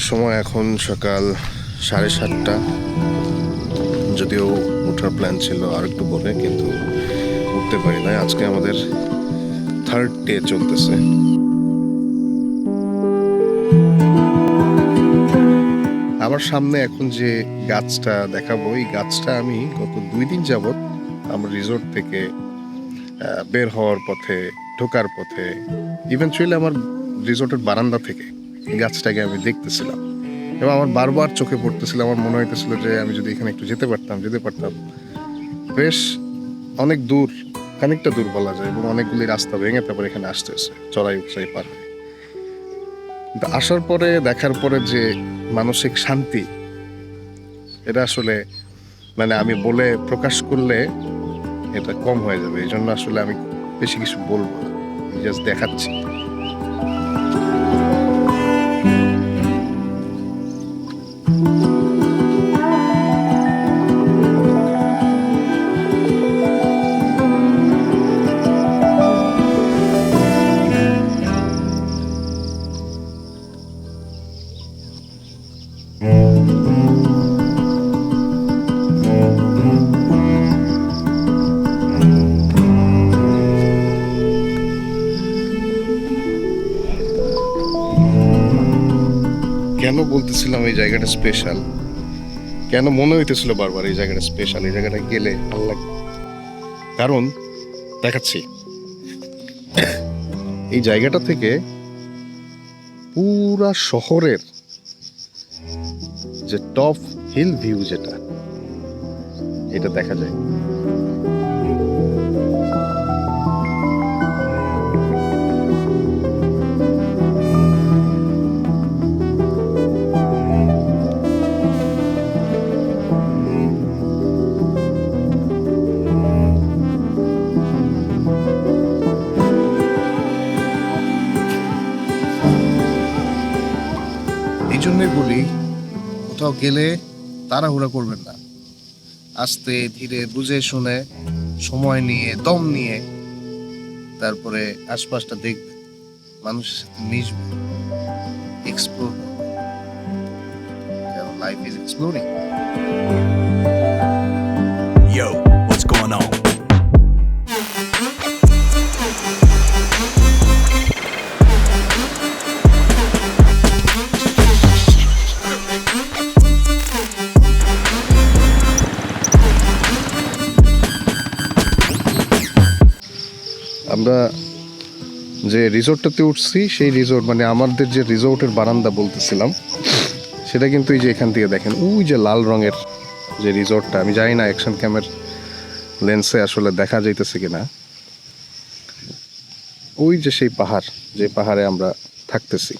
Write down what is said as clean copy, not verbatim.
সময় এখন সকাল 7:30। যদিও ওঠার প্ল্যান ছিল আর একটু পরে, কিন্তু উঠতে পারি না। আজকে আমাদের 3rd ডে চলতেছে। আমার সামনে এখন যে গাছটা দেখাবো, এই গাছটা আমি গত 2 দিন যাবত আমার রিসোর্ট থেকে বের হওয়ার পথে, ঢোকার পথে, ইভেন্চুয়ালি আমার রিসোর্টের বারান্দা থেকে এই গাছটাকে আমি দেখতেছিলাম এবং আমার বারবার চোখে পড়তেছিল। আমার মনে হইতেছিল যে আমি যদি এখানে একটু যেতে পারতাম। বেশ অনেক দূর, খানিকটা দূর বলা যায়, এবং অনেকগুলি রাস্তা ভেঙে তারপর এখানে আসতেছে চড়াই উৎসাই পার হয়ে। কিন্তু আসার পরে, দেখার পরে যে মানসিক শান্তি, এটা আসলে মানে আমি বলে প্রকাশ করলে এটা কম হয়ে যাবে। এই জন্য আসলে আমি বেশি কিছু বলবো না, জাস্ট দেখাচ্ছি। কেন বলতেছিলাম এই জায়গাটা স্পেশাল, কেন মনে হইতেছিল বারবার এই জায়গাটা স্পেশাল, এই জায়গাটা গেলে ভালো লাগে, কারণ দেখাচ্ছি। এই জায়গাটা থেকে পুরা শহরের যে টপ হিল ভিউ, যেটা এটা দেখা যায়। এই জন্যই বলি, কোথাও গেলে তাড়াহুড়া করবেন না, আস্তে ধীরে বুঝে শুনে সময় নিয়ে, দম নিয়ে তারপরে আশপাশটা দেখবেন, মানুষের সাথে মিশবেন, এক্সপ্লোর করবেন। কারণ life is exploring. Yo, what's going on? আমরা যে রিসোর্টটাতে উঠছি, সেই রিসোর্ট মানে আমাদের যে রিসোর্টের বারান্দা বলতেছিলাম, সেটা কিন্তু এই যে এখান থেকে দেখেন, ওই যে লাল রঙের যে রিসোর্টটা, আমি জানি না অ্যাকশন ক্যামের লেন্সে আসলে দেখা যাইতেছে কিনা। ওই যে সেই পাহাড়, যে পাহাড়ে আমরা থাকতেছি,